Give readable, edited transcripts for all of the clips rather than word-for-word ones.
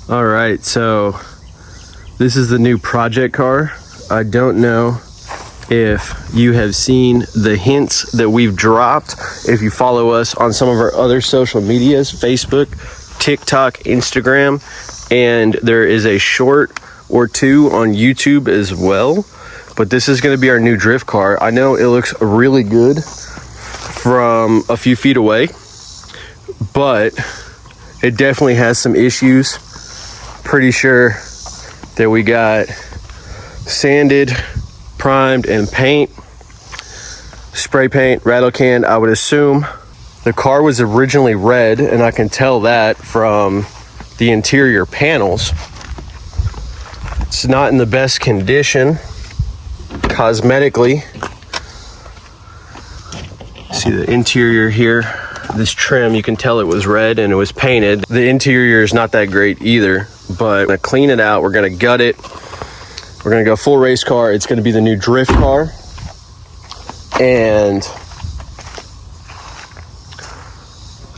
All right, so this is the new project car. I don't know if you have seen the hints that we've dropped. If you follow us on some of our other social medias, Facebook, TikTok, Instagram, and there is a short or two on YouTube as well. But this is going to be our new drift car. I know it looks really good from a few feet away, but it definitely has some issues. Pretty sure that we got sanded, primed, and paint, spray paint, rattle can. I would assume the car was originally red, and I can tell that from the interior panels. It's not in the best condition cosmetically. See the interior here, this trim, you can tell it was red and it was painted. The interior is not that great either, but I'm gonna clean it out. We're gonna gut it. We're gonna go full race car. It's gonna be the new drift car. And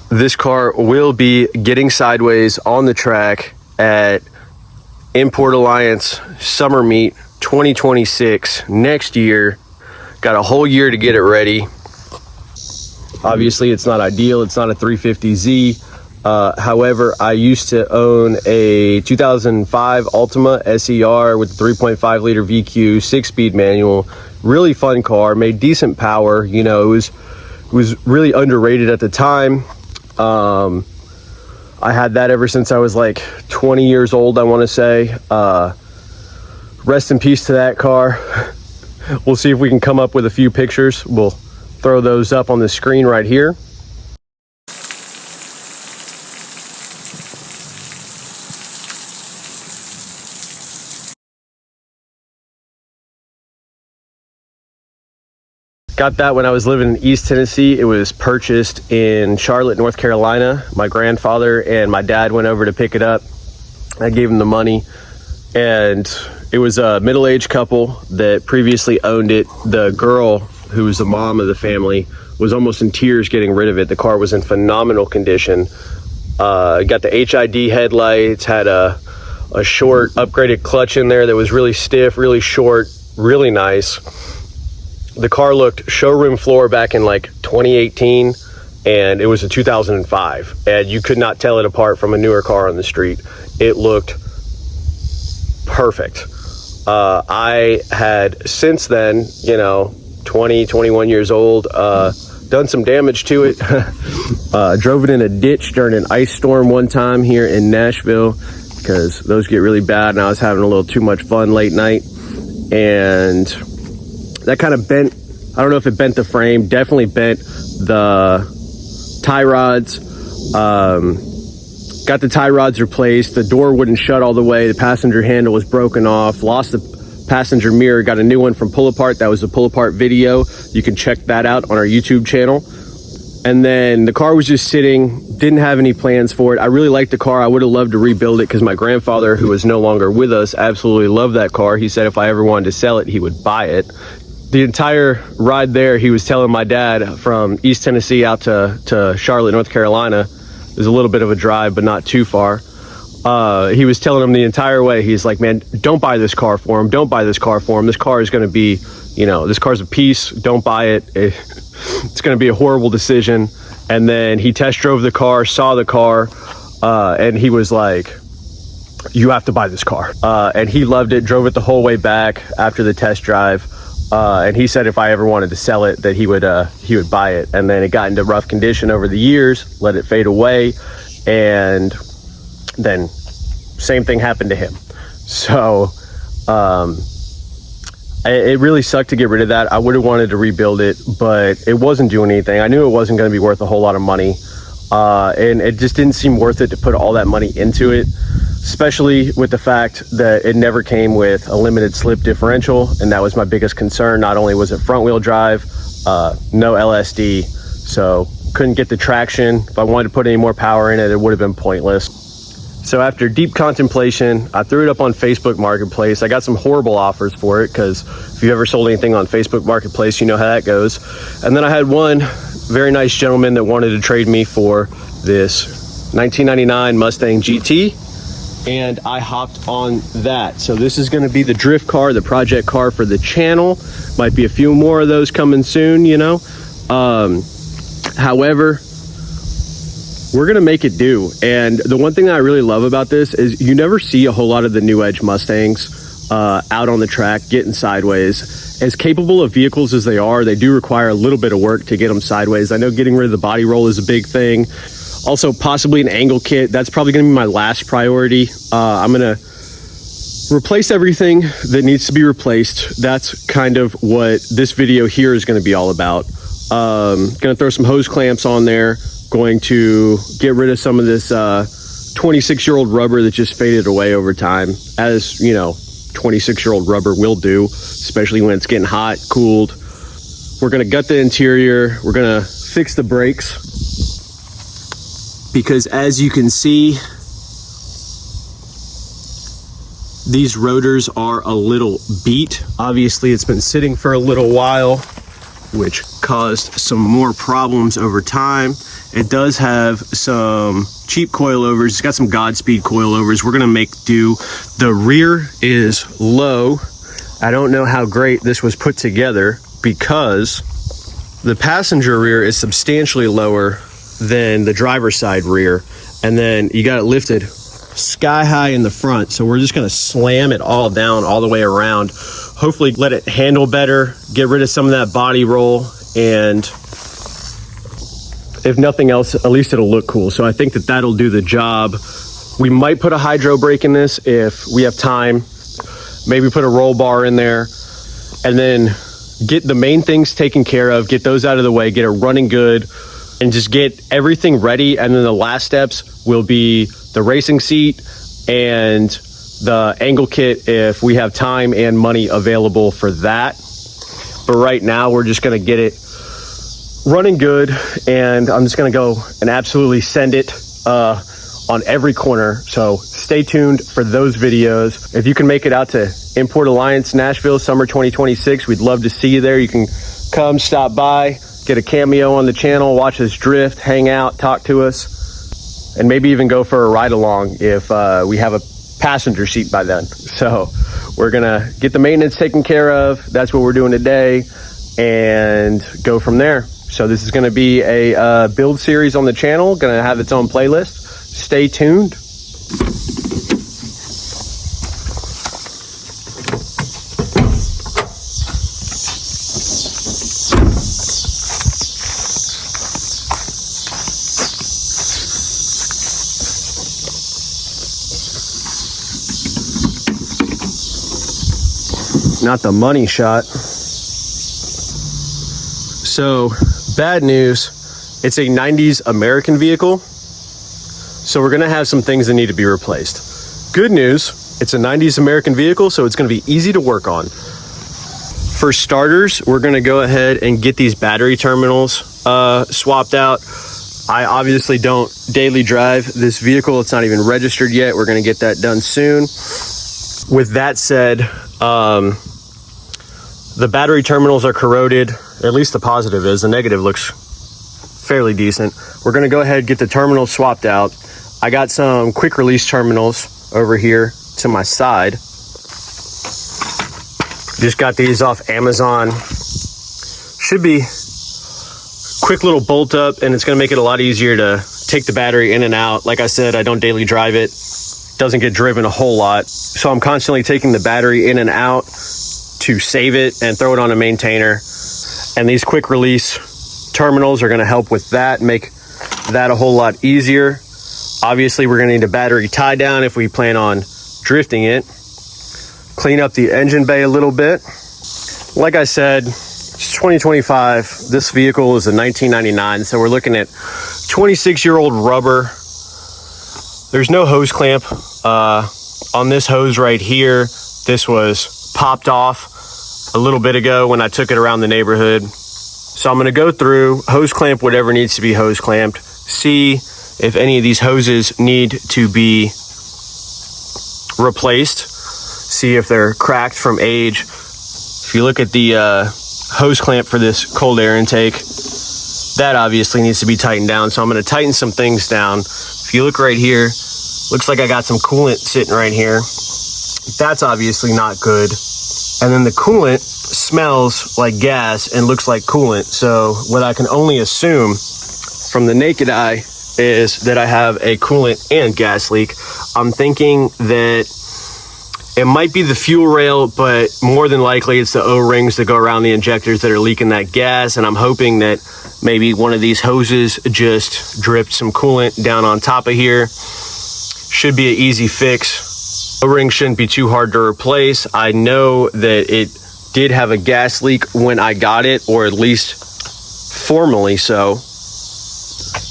this car will be getting sideways on the track at Import Alliance Summer Meet 2026 next year. Got a whole year to get it ready. Obviously, it's not ideal. It's not a 350Z. However, I used to own a 2005 Altima SER with a 3.5 liter VQ, 6-speed manual. Really fun car, made decent power. You know, it was really underrated at the time. I had that ever since I was like 20 years old, I want to say. Rest in peace to that car. We'll see if we can come up with a few pictures. We'll throw those up on the screen right here. Got that when I was living in East Tennessee. It was purchased in Charlotte, North Carolina. My grandfather and my dad went over to pick it up. I gave them the money, and it was a middle-aged couple that previously owned it. The girl, who was the mom of the family, was almost in tears getting rid of it. The car was in phenomenal condition. Got the HID headlights, had a short upgraded clutch in there that was really stiff, really short, really nice. The car looked showroom floor back in like 2018, and it was a 2005, and you could not tell it apart from a newer car on the street. It looked perfect. I had since then, 21 years old, done some damage to it. Drove it in a ditch during an ice storm one time here in Nashville, because those get really bad, and I was having a little too much fun late night, and that kind of bent. I don't know if it bent the frame, definitely bent the tie rods. Got the tie rods replaced. The door wouldn't shut all the way. The passenger handle was broken off. Lost the passenger mirror. Got a new one from Pull Apart. That was a Pull Apart video. You can check that out on our YouTube channel. And then the car was just sitting. Didn't have any plans for it. I really liked the car. I would have loved to rebuild it because my grandfather, who is no longer with us, absolutely loved that car. He said if I ever wanted to sell it, he would buy it. The entire ride there, he was telling my dad, from East Tennessee out to Charlotte, North Carolina. It was a little bit of a drive, but not too far. He was telling him the entire way, he's like, man, don't buy this car for him. Don't buy this car for him. This car is going to be, this car's a piece. Don't buy it. It's going to be a horrible decision. And then he test drove the car, saw the car, and he was like, you have to buy this car. And he loved it, drove it the whole way back after the test drive. And he said if I ever wanted to sell it, that he would buy it. And then it got into rough condition over the years, let it fade away, and then same thing happened to him. So it really sucked to get rid of that. I would have wanted to rebuild it, but it wasn't doing anything. I knew it wasn't going to be worth a whole lot of money, and it just didn't seem worth it to put all that money into it, especially with the fact that it never came with a limited slip differential, and that was my biggest concern. Not only was it front wheel drive, no LSD, so couldn't get the traction. If I wanted to put any more power in it, it would have been pointless. So after deep contemplation, I threw it up on Facebook Marketplace. I got some horrible offers for it, because if you ever sold anything on Facebook Marketplace, you know how that goes. And then I had one very nice gentleman that wanted to trade me for this 1999 Mustang GT and I hopped on that. So this is going to be the drift car, the project car for the channel. Might be a few more of those coming soon, you know. However, we're going to make it do. And the one thing that I really love about this is you never see a whole lot of the new Edge Mustangs out on the track getting sideways. As capable of vehicles as they are, they do require a little bit of work to get them sideways. I know getting rid of the body roll is a big thing. Also, possibly an angle kit. That's probably going to be my last priority. I'm going to replace everything that needs to be replaced. That's kind of what this video here is going to be all about. Going to throw some hose clamps on there. Going to get rid of some of this 26-year-old rubber that just faded away over time, as you know 26-year-old rubber will do, especially when it's getting hot, cooled. We're going to gut the interior. We're going to fix the brakes, because as you can see, these rotors are a little beat. Obviously it's been sitting for a little while, which caused some more problems over time. It does have some cheap coilovers. It's got some Godspeed coilovers. We're gonna make do. The rear is low. I don't know how great this was put together, because the passenger rear is substantially lower than the driver's side rear. And then you got it lifted sky high in the front. So we're just gonna slam it all down all the way around. Hopefully let it handle better, get rid of some of that body roll, and if nothing else, at least it'll look cool. So I think that that'll do the job. We might put a hydro brake in this if we have time. Maybe put a roll bar in there, and then get the main things taken care of, get those out of the way, get it running good, and just get everything ready. And then the last steps will be the racing seat and the angle kit if we have time and money available for that. But right now we're just gonna get it running good, and I'm just gonna go and absolutely send it on every corner. So stay tuned for those videos. If you can make it out to Import Alliance Nashville summer 2026, we'd love to see you there. You can come stop by, get a cameo on the channel, watch us drift, hang out, talk to us, and maybe even go for a ride along if we have a passenger seat by then. So we're gonna get the maintenance taken care of. That's what we're doing today, and go from there. So this is gonna be a build series on the channel, gonna have its own playlist. Stay tuned. Not the money shot. So, bad news, it's a 90s American vehicle, so we're gonna have some things that need to be replaced. Good news, it's a 90s American vehicle, so it's gonna be easy to work on. For starters, we're gonna go ahead and get these battery terminals swapped out. I obviously don't daily drive this vehicle. It's not even registered yet. We're gonna get that done soon. With that said, the battery terminals are corroded. At least the positive is. The negative looks fairly decent. We're gonna go ahead and get the terminals swapped out. I got some quick release terminals over here to my side. Just got these off Amazon. Should be quick little bolt up, and it's gonna make it a lot easier to take the battery in and out. Like I said, I don't daily drive it. Doesn't get driven a whole lot. So I'm constantly taking the battery in and out to save it and throw it on a maintainer. And these quick release terminals are gonna help with that, make that a whole lot easier. Obviously, we're gonna need a battery tie down if we plan on drifting it. Clean up the engine bay a little bit. Like I said, it's 2025. This vehicle is a 1999, so we're looking at 26-year-old rubber. There's no hose clamp on this hose right here. This was popped off a little bit ago when I took it around the neighborhood. So I'm gonna go through, hose clamp whatever needs to be hose clamped, see if any of these hoses need to be replaced, see if they're cracked from age. If you look at the hose clamp for this cold air intake, that obviously needs to be tightened down. So I'm gonna tighten some things down. If you look right here, Looks like I got some coolant sitting right here. That's obviously not good. And then the coolant smells like gas and looks like coolant. So what I can only assume from the naked eye is that I have a coolant and gas leak. I'm thinking that it might be the fuel rail, but more than likely it's the O-rings that go around the injectors that are leaking that gas. And I'm hoping that maybe one of these hoses just dripped some coolant down on top of here. Should be an easy fix. O-ring shouldn't be too hard to replace. I know that it did have a gas leak when I got it, or at least formally so.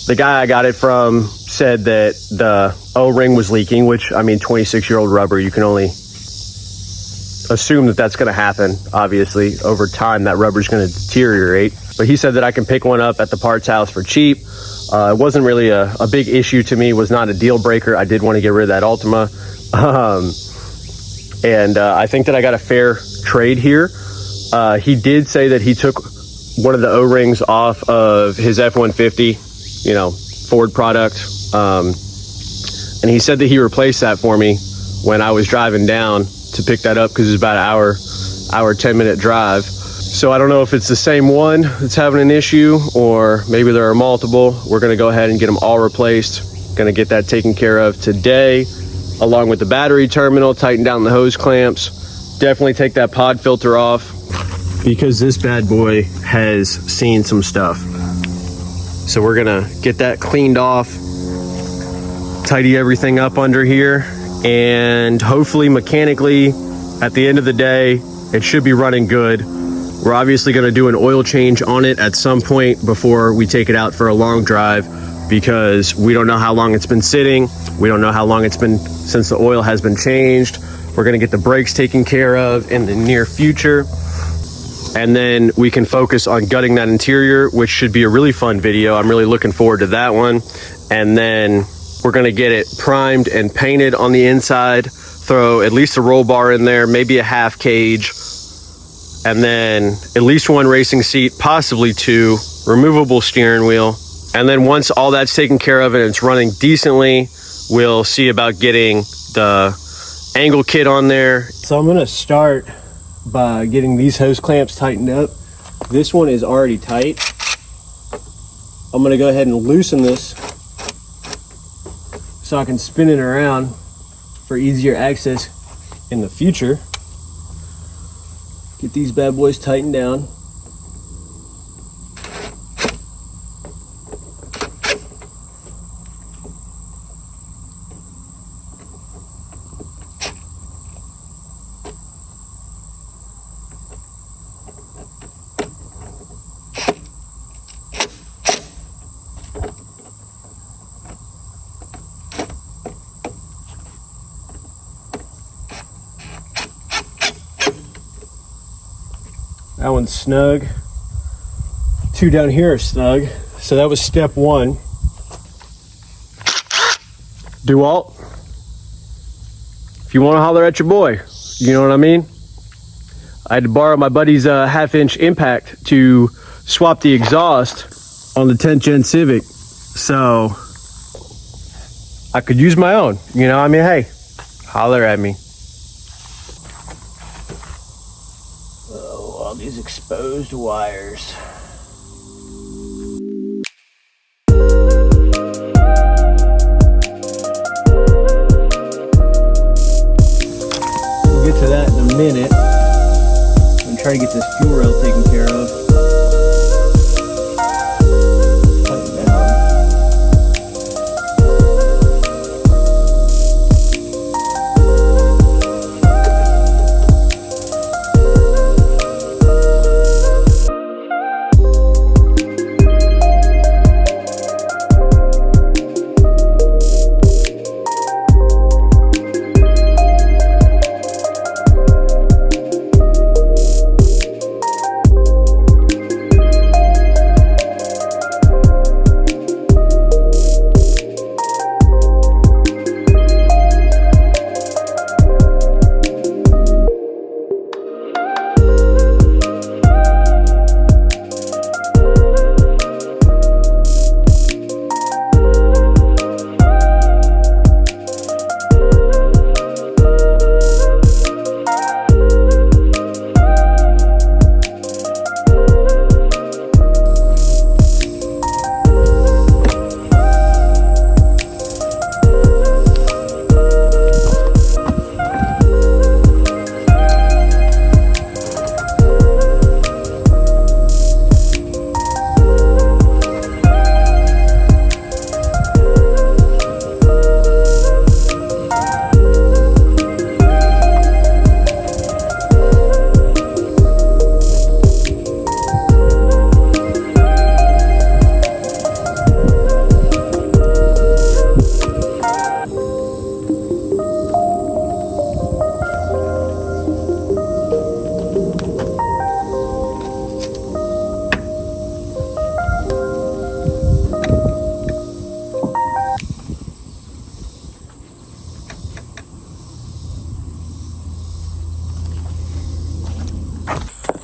The guy I got it from said that the O-ring was leaking, which, I mean, 26-year-old rubber, you can only assume that that's going to happen. Obviously, over time, that rubber's going to deteriorate. But he said that I can pick one up at the parts house for cheap. It wasn't really a big issue to me. It was not a deal breaker. I did want to get rid of that Altima. I think that I got a fair trade here. He did say that he took one of the O-rings off of his F-150, you know, Ford product. And he said that he replaced that for me when I was driving down to pick that up, because it's about an hour, 10-minute drive. So I don't know if it's the same one that's having an issue, or maybe there are multiple. We're going to go ahead and get them all replaced. Going to get that taken care of today, along with the battery terminal, tighten down the hose clamps. Definitely take that pod filter off, because this bad boy has seen some stuff. So we're going to get that cleaned off, tidy everything up under here, and hopefully mechanically at the end of the day it should be running good. We're obviously going to do an oil change on it at some point before we take it out for a long drive, because we don't know how long it's been sitting. We don't know how long it's been since the oil has been changed. We're going to get the brakes taken care of in the near future, and then we can focus on gutting that interior, which should be a really fun video. I'm really looking forward to that one. And then we're going to get it primed and painted on the inside, throw at least a roll bar in there, maybe a half cage, and then at least one racing seat, possibly two, removable steering wheel. And then once all that's taken care of and it's running decently, we'll see about getting the angle kit on there. So I'm going to start by getting these hose clamps tightened up. This one is already tight. I'm going to go ahead and loosen this so I can spin it around for easier access in the future. Get these bad boys tightened down. That one's snug. Two down here are snug. So that was step one. DeWalt, if you want to holler at your boy, you know what I mean? I had to borrow my buddy's half-inch impact to swap the exhaust on the 10th Gen Civic. So I could use my own, you know, I mean, hey, holler at me. All these exposed wires. We'll get to that in a minute. I'm gonna try to get this fuel rail taken care of. Tighten down.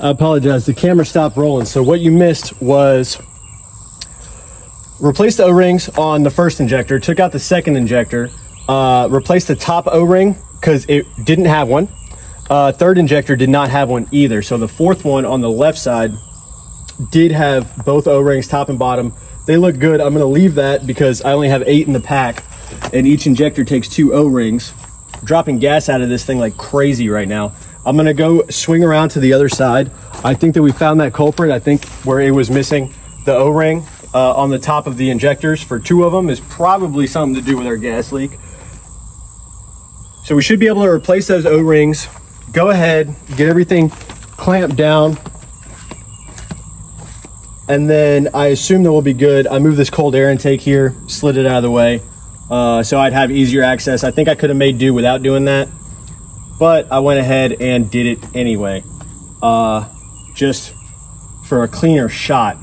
I apologize. The camera stopped rolling. So what you missed was replace the O-rings on the first injector, took out the second injector, replaced the top O-ring because it didn't have one. Third injector did not have one either. So the fourth one on the left side did have both O-rings, top and bottom. They look good. I'm gonna leave that because I only have 8 in the pack and each injector takes 2 O-rings. Dropping gas out of this thing like crazy right now. I'm gonna go swing around to the other side. I think that we found that culprit. I think where it was missing the O-ring on the top of the injectors for 2 of them is probably something to do with our gas leak. So we should be able to replace those O-rings. Go ahead, get everything clamped down. And then I assume that we'll be good. I moved this cold air intake here, slid it out of the way. So I'd have easier access. I think I could have made do without doing that, but I went ahead and did it anyway, just for a cleaner shot.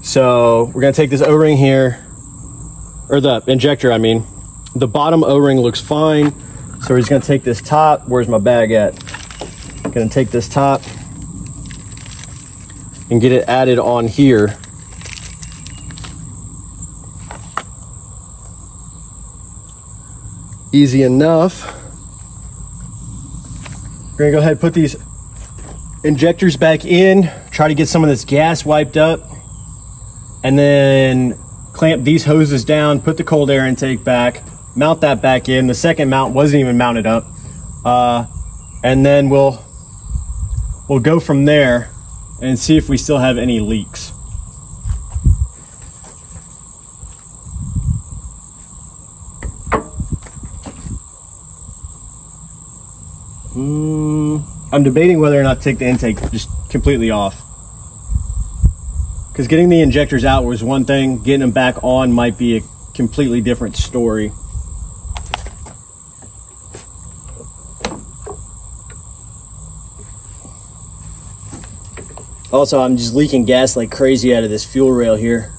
So we're gonna take this O-ring here, or the injector, I mean. The bottom O-ring looks fine. So we're just gonna take this top. Where's my bag at? Gonna take this top and get it added on here. Easy enough. We're gonna go ahead and put these injectors back in, try to get some of this gas wiped up, and then clamp these hoses down, put the cold air intake back, mount that back in. The second mount wasn't even mounted up. And then we'll go from there and see if we still have any leaks. I'm debating whether or not to take the intake just completely off. Because getting the injectors out was one thing, getting them back on might be a completely different story. Also, I'm just leaking gas like crazy out of this fuel rail here.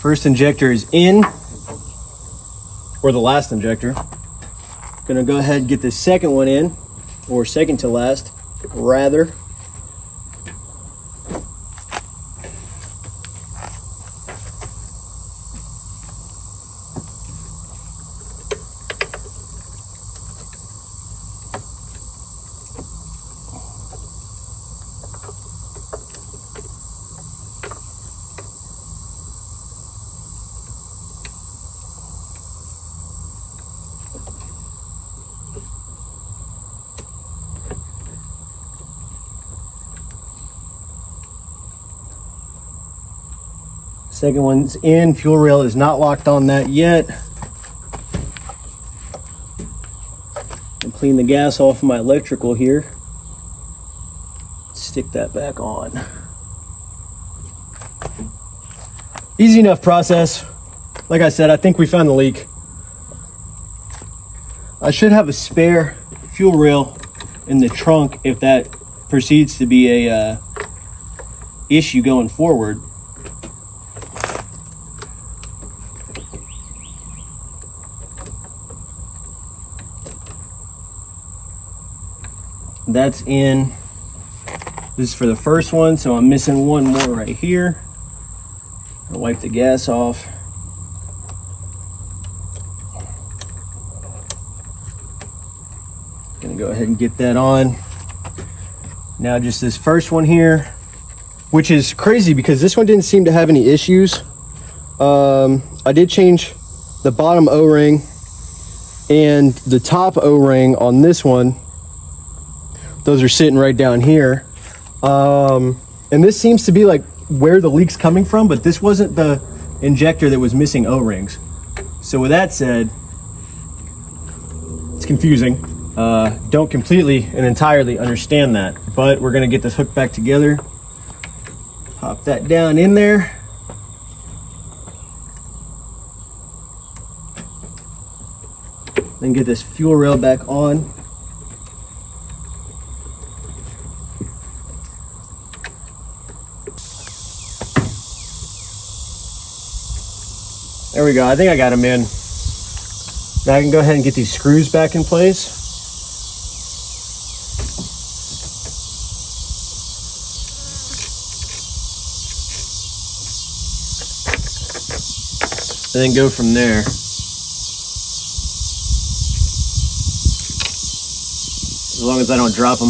First injector is in, or the last injector. Gonna go ahead and get the second one in, or second to last, rather. Second one's in, fuel rail is not locked on that yet. I'll clean the gas off of my electrical here. Stick that back on. Easy enough process. Like I said, I think we found the leak. I should have a spare fuel rail in the trunk if that proceeds to be a issue going forward. That's in. This is for the first one, so I'm missing one more right here. I'll wipe the gas off. Gonna go ahead and get that on. Now just this first one here, which is crazy because this one didn't seem to have any issues. I did change the bottom O-ring and the top O-ring on this one. Those are sitting right down here. And this seems to be like where the leak's coming from, but this wasn't the injector that was missing O-rings. So with that said, it's confusing. Don't completely and entirely understand that, but we're gonna get this hooked back together. Pop that down in there. Then get this fuel rail back on. There we go. I think I got them in. Now I can go ahead and get these screws back in place. And then go from there. As long as I don't drop them.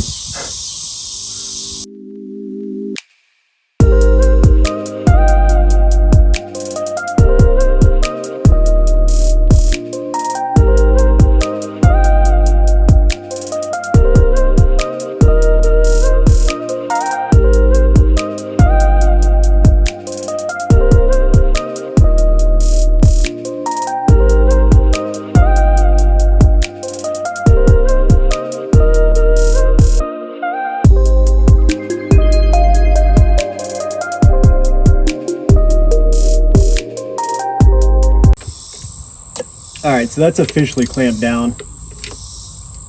All right, so that's officially clamped down.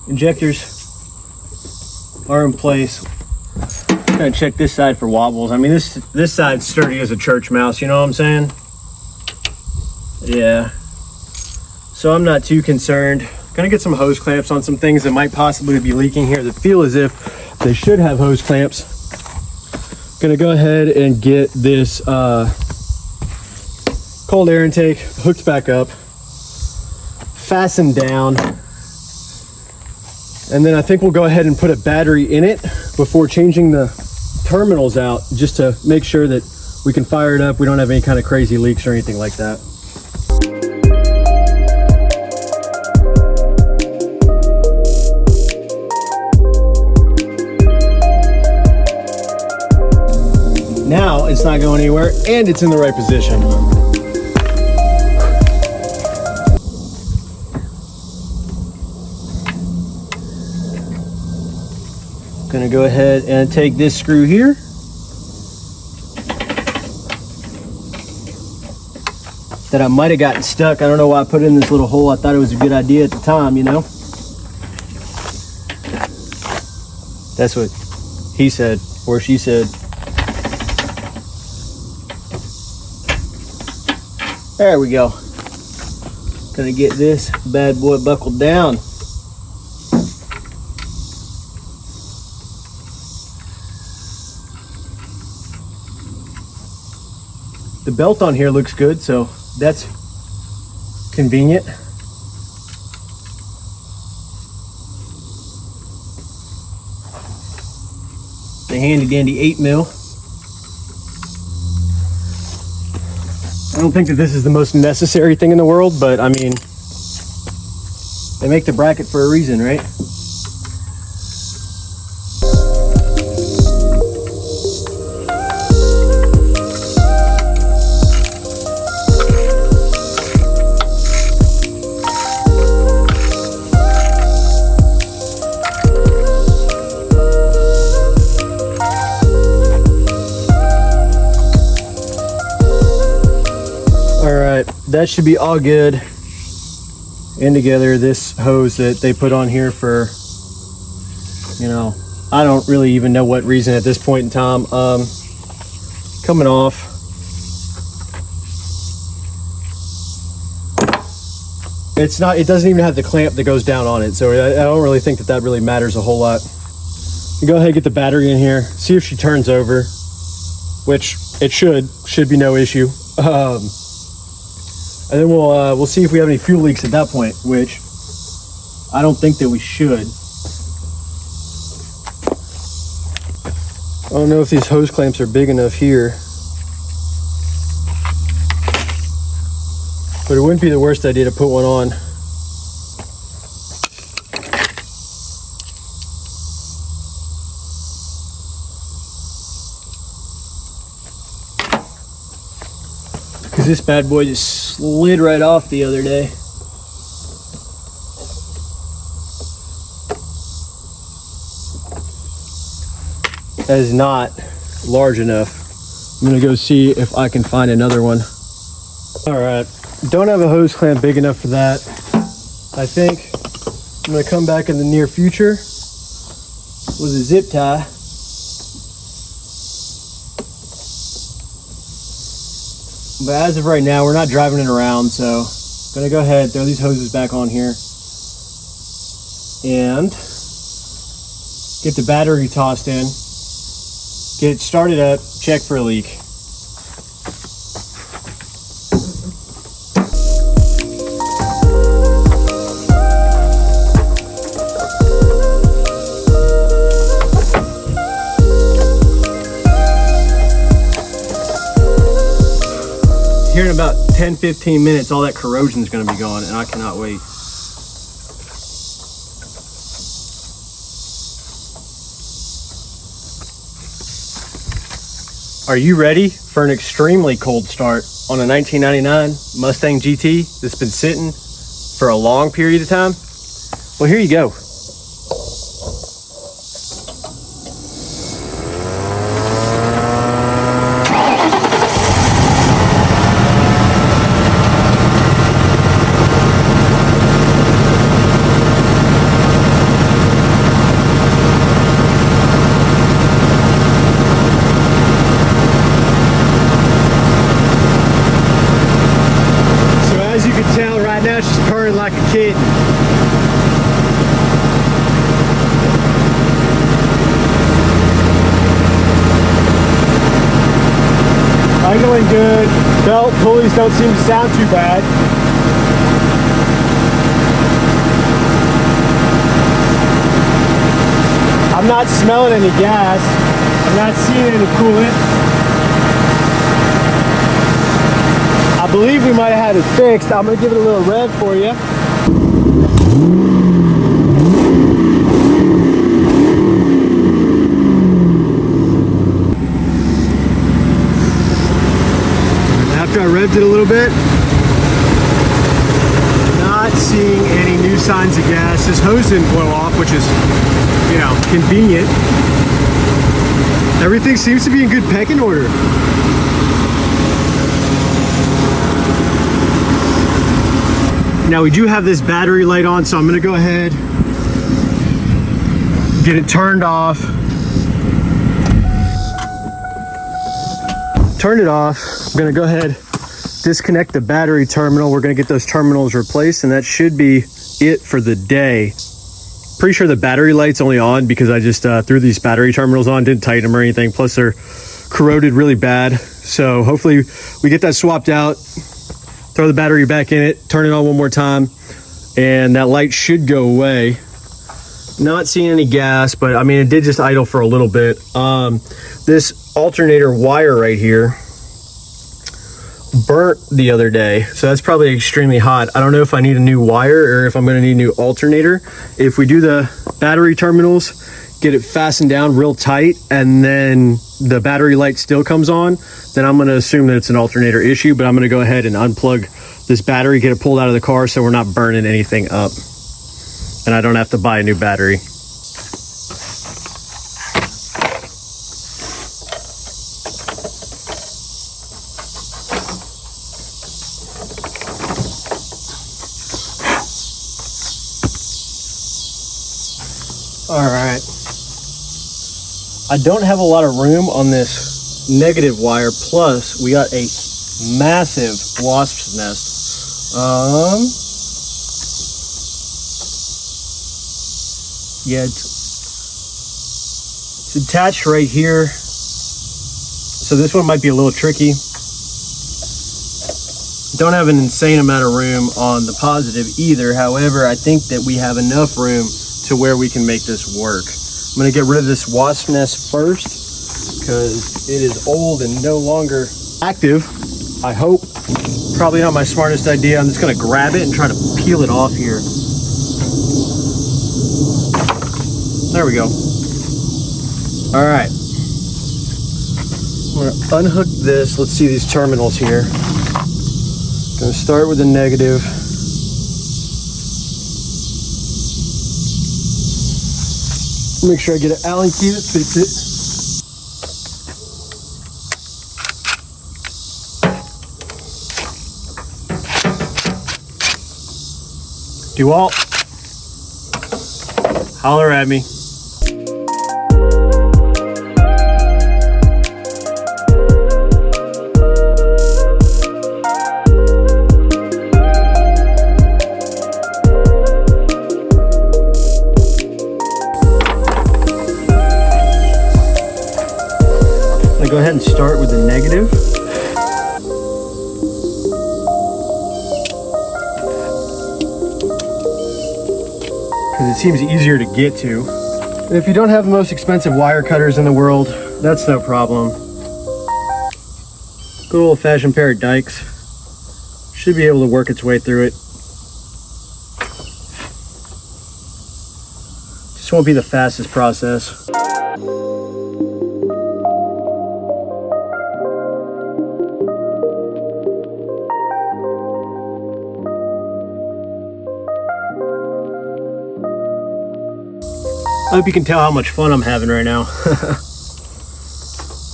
Injectors are in place. I'm gonna check this side for wobbles. I mean, this side's sturdy as a church mouse, you know what I'm saying? Yeah. So I'm not too concerned. Gonna get some hose clamps on some things that might possibly be leaking here that feel as if they should have hose clamps. Gonna go ahead and get this cold air intake hooked back up, fastened down, and then I think we'll go ahead and put a battery in it before changing the terminals out, just to make sure that we can fire it up. We don't have any kind of crazy leaks or anything like that. Now it's not going anywhere and it's in the right position. Gonna go ahead and take this screw here. That I might have gotten stuck. I don't know why I put it in this little hole. I thought it was a good idea at the time, you know? That's what he said, or she said. There we go. Gonna get this bad boy buckled down. The belt on here looks good, so that's convenient. The handy dandy 8mm. I don't think that this is the most necessary thing in the world, but I mean, they make the bracket for a reason, right? That should be all good and together. This hose that they put on here for, you know, I don't really even know what reason at this point in time, coming off. It's not, it doesn't even have the clamp that goes down on it, so I don't really think that really matters a whole lot. You go ahead and get the battery in here, see if she turns over, which it should be no issue. And then we'll see if we have any fuel leaks at that point, which I don't think that we should. I don't know if these hose clamps are big enough here, but it wouldn't be the worst idea to put one on. Because this bad boy just slid right off the other day. That is not large enough. I'm gonna go see if I can find another one. All right, don't have a hose clamp big enough for that. I think I'm gonna come back in the near future with a zip tie. But as of right now, we're not driving it around, so I'm gonna go ahead, throw these hoses back on here, and get the battery tossed in, get it started up, check for a leak. Here in about 10-15 minutes, all that corrosion is going to be gone, and I cannot wait. Are you ready for an extremely cold start on a 1999 Mustang GT that's been sitting for a long period of time? Well, here you go. Like a kid. Idling good. Belt pulleys don't seem to sound too bad. I'm not smelling any gas. I'm not seeing any coolant. I believe we might have had it fixed. I'm gonna give it a little rev for you. After I revved it a little bit, not seeing any new signs of gas. This hose didn't blow off, which is, you know, convenient. Everything seems to be in good pecking order. Now we do have this battery light on, so I'm gonna go ahead, get it turned off. Turn it off. I'm gonna go ahead, disconnect the battery terminal. We're gonna get those terminals replaced, and that should be it for the day. Pretty sure the battery light's only on because I just threw these battery terminals on, didn't tighten them or anything. Plus they're corroded really bad. So hopefully we get that swapped out. Throw the battery back in it, turn it on one more time, and that light should go away. Not seeing any gas, but I mean, it did just idle for a little bit. This alternator wire right here burnt the other day, so that's probably extremely hot. I don't know if I need a new wire or if I'm gonna need a new alternator. If we do the battery terminals, get it fastened down real tight, and then the battery light still comes on, then I'm gonna assume that it's an alternator issue, but I'm gonna go ahead and unplug this battery, get it pulled out of the car so we're not burning anything up. And I don't have to buy a new battery. All right. I don't have a lot of room on this negative wire, plus we got a massive wasp's nest. Yeah, it's attached right here, so this one might be a little tricky. Don't have an insane amount of room on the positive either. However, I think that we have enough room to where we can make this work. I'm gonna get rid of this wasp nest first because it is old and no longer active, I hope. Probably not my smartest idea. I'm just gonna grab it and try to peel it off here. There we go. All right. I'm gonna unhook this. Let's see these terminals here. Gonna start with the negative. Make sure I get an Allen key that fits it. DeWalt. Holler at me. I'm gonna go ahead and start with the negative. Because it seems easier to get to. And if you don't have the most expensive wire cutters in the world, that's no problem. Good old-fashioned pair of dikes should be able to work its way through it. Just won't be the fastest process. I hope you can tell how much fun I'm having right now.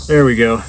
There we go.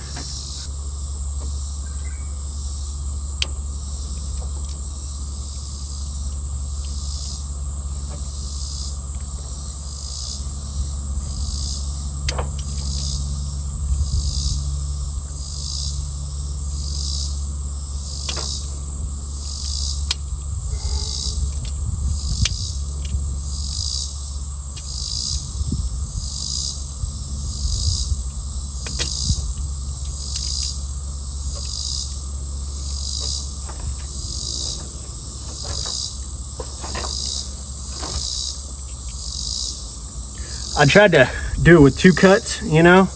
I tried to do it with 2 cuts, you know,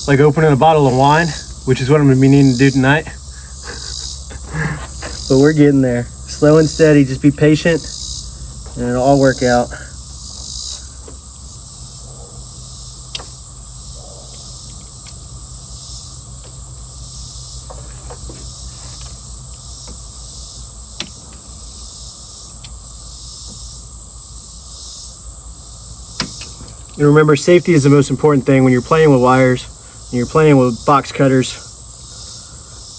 like opening a bottle of wine, which is what I'm gonna be needing to do tonight. But we're getting there. Slow and steady, just be patient and it'll all work out. And remember, safety is the most important thing when you're playing with wires and you're playing with box cutters.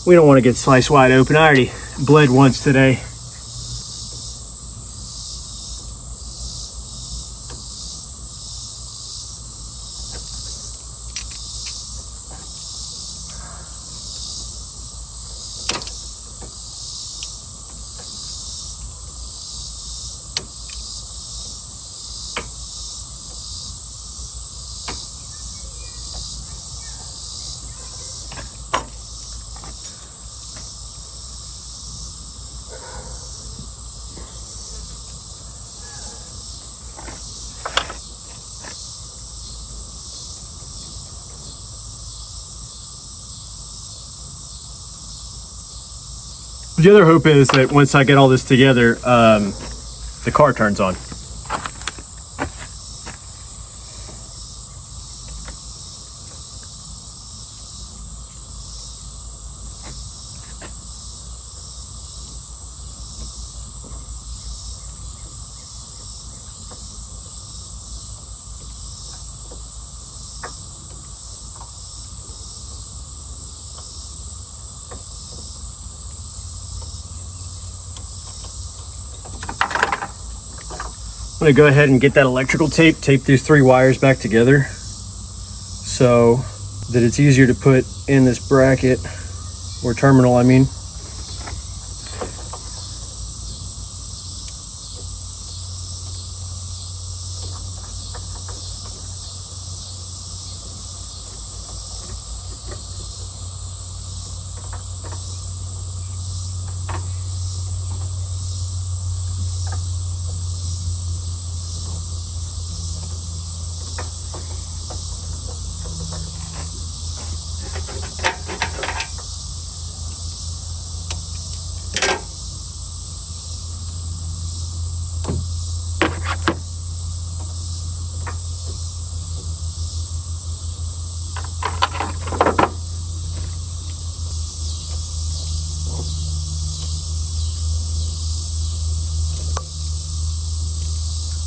We don't want to get sliced wide open. I already bled once today. The other hope is that once I get all this together, the car turns on. I'm gonna go ahead and get that electrical tape these 3 wires back together so that it's easier to put in this bracket, or terminal, I mean.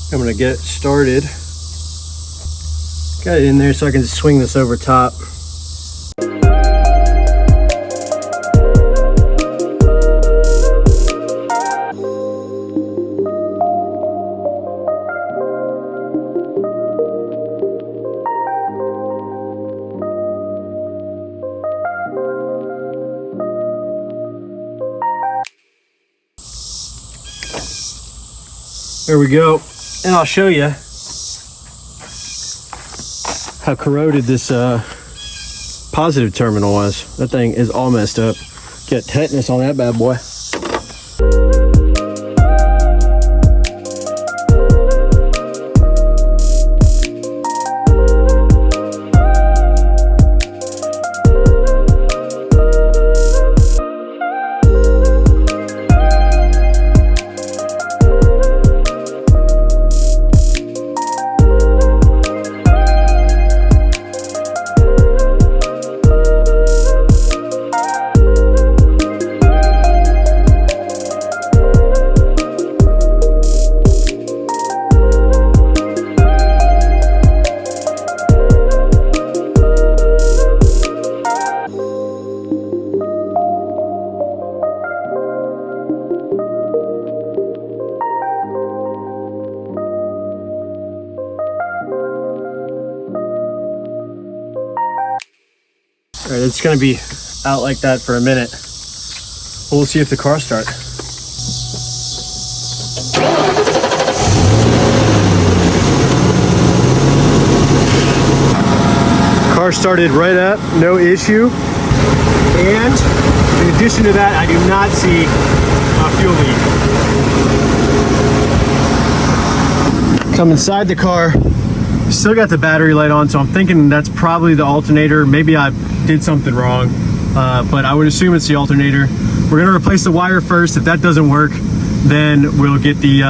I'm gonna get it started. Got it in there so I can just swing this over top. There we go. And I'll show you how corroded this positive terminal was. That thing is all messed up. Got tetanus on that bad boy. All right, it's gonna be out like that for a minute. We'll see if the car starts. Car started right up, no issue. And in addition to that, I do not see a fuel leak. Come inside the car, still got the battery light on, so I'm thinking that's probably the alternator. Maybe I did something wrong, but I would assume it's the alternator. We're gonna replace the wire first. If that doesn't work, then we'll get the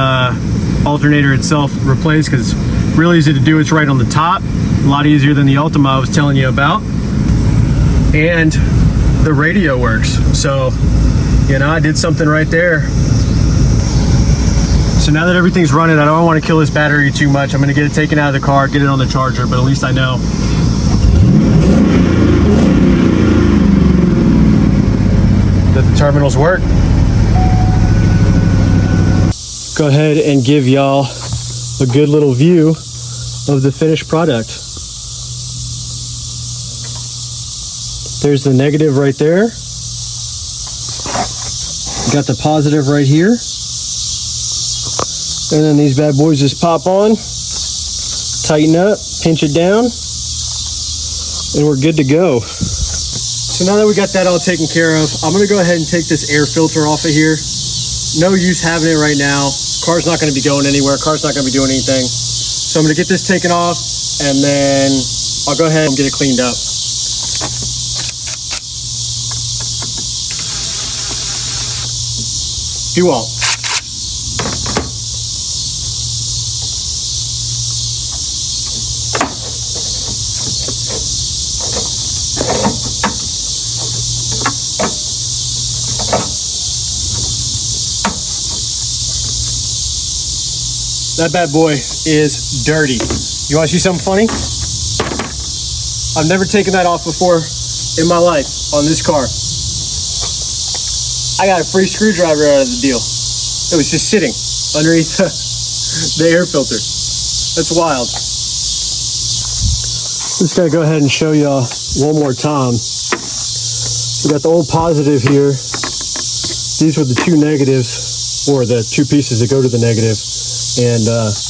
alternator itself replaced, because it's really easy to do. It's right on the top, a lot easier than the Ultima I was telling you about. And the radio works, so you know, I did something right there. So now that everything's running, I don't want to kill this battery too much. I'm gonna get it taken out of the car, get it on the charger, but at least I know. That the terminals work. Go ahead and give y'all a good little view of the finished product. There's the negative right there. Got the positive right here. And then these bad boys just pop on, tighten up, pinch it down, and we're good to go. So now that we got that all taken care of, I'm gonna go ahead and take this air filter off of here. No use having it right now. Car's not gonna be going anywhere. Car's not gonna be doing anything. So I'm gonna get this taken off, and then I'll go ahead and get it cleaned up. You won't. That bad boy is dirty. You want to see something funny? I've never taken that off before in my life on this car. I got a free screwdriver out of the deal. It was just sitting underneath the air filter. That's wild. Just gotta go ahead and show y'all one more time. We got the old positive here. These were the two negatives, or the two pieces that go to the negative. And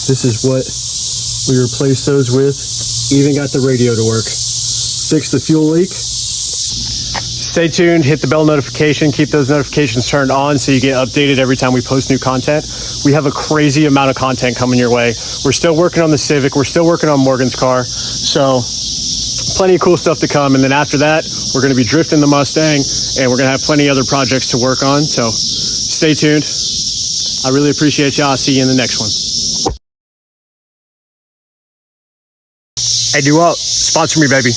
this is what we replaced those with. Even got the radio to work. Fixed the fuel leak. Stay tuned, hit the bell notification, keep those notifications turned on so you get updated every time we post new content. We have a crazy amount of content coming your way. We're still working on the Civic, we're still working on Morgan's car. So plenty of cool stuff to come. And then after that, we're gonna be drifting the Mustang, and we're gonna have plenty of other projects to work on. So stay tuned. I really appreciate y'all. I'll see you in the next one. Hey, DeWalt, sponsor me, baby.